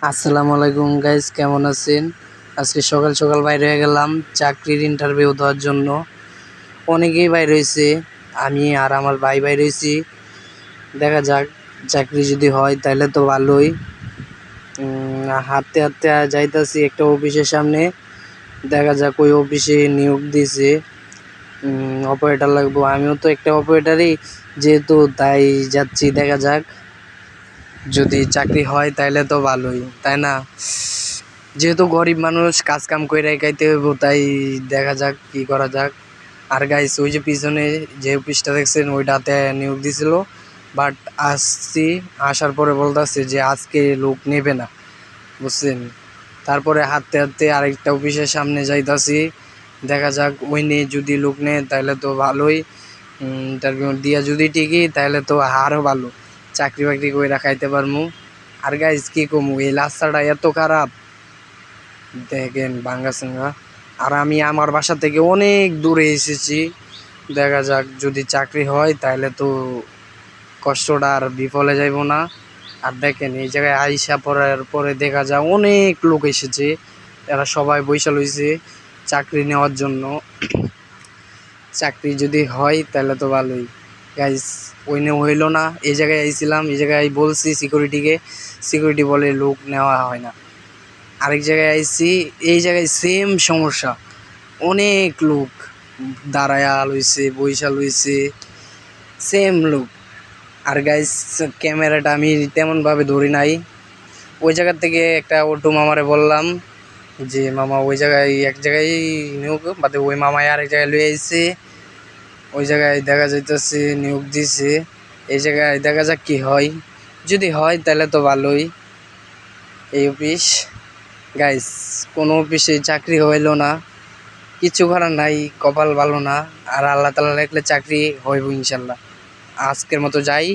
আসসালামু আলাইকুম গাইস, কেমন আছেন? আজকে সকাল সকাল বাইরে হয়ে গেলাম চাকরির ইন্টারভিউ দেওয়ার জন্য। অনেকেই বাইরে হয়েছে, আমি আর আমার ভাই বাইরে হয়েছি। দেখা যাক, চাকরি যদি হয় তাহলে তো ভালোই। হাঁটতে হাঁটতে যাইতাছি একটা অফিসের সামনে। দেখা যাক ওই অফিসে নিয়োগ দিয়েছে, অপারেটর লাগবো। আমিও তো একটা অপারেটারই যেহেতু, তাই যাচ্ছি। দেখা যাক, যদি চাকরি হয় তাহলে তো ভালোই, তাই না? যেহেতু গরিব মানুষ, কাজ কাম করে খাইতে হইব, তাই দেখা যাক কি করা যাক। আর গাইস, ওই যে পিছনে যে অফিসটা দেখছেন ওইটাতে নিয়োগ দিছিল, বাট আসার পরে বলতেছে যে আজকে লোক নেবে না, বুঝছেন? তারপরে হাঁটতে হাঁটতে আরেকটা অফিসের সামনে যাইতাছি। দেখা যাক ওই নিয়ে যদি লোক নেয় তাহলে তো ভালোই। ইন্টারভিউ দিয়া যদি ঠিকই, তাহলে তো আরও ভালো, চাকরি বাকরি করে খাইতে পারমু। আর গাইস কি কমু, এই রাস্তাটা এত খারাপ দেখেন, ভাঙ্গা চিঙ্গা। আর আমি আমার বাসা থেকে অনেক দূরে এসেছি। দেখা যাক, যদি চাকরি হয় তাহলে তো কষ্টটা আর বিফলে যাইব না। আর দেখেন, এই জায়গায় আইসা পড়ার পরে দেখা যায় অনেক লোক এসেছে, এরা সবাই বৈশাল হয়েছে চাকরি নেওয়ার জন্য। চাকরি যদি হয় তাহলে তো ভালোই। গাইস, ওই নিয়ে হইলো না, এই জায়গায় আইছিলাম, এই জায়গায় বলছি সিকিউরিটিকে, সিকিউরিটি বলে লোক নেওয়া হয় না। আরেক জায়গায় আইছি, এই জায়গায় সেম সমস্যা, অনেক লোক দাঁড়ায়া লইছে, বৈশাল হইছে, সেম লোক। আর গাইস, ক্যামেরাটা আমি তেমনভাবে ধরি নাই। ওই জায়গার থেকে একটা অটো মামারে বললাম যে মামা ওই জায়গায় এক জায়গায় নিয়োগ বাদে ওই মামায় আরেক জায়গায় লয়ে আইছে। ওই জায়গায় দেখা যাইতেছে নিয়োগ দিছে, এই জায়গায় দেখা যাক কি হয়। যদি হয় তাহলে তো ভালোই। এই অফিস, গাইস, কোনো অফিসে চাকরি হইলো না, কিছু করার নাই, কপাল ভালো না। আর আল্লাহ তাআলা রাখলে চাকরি হইব ইনশাল্লাহ। আজকের মতো যাই।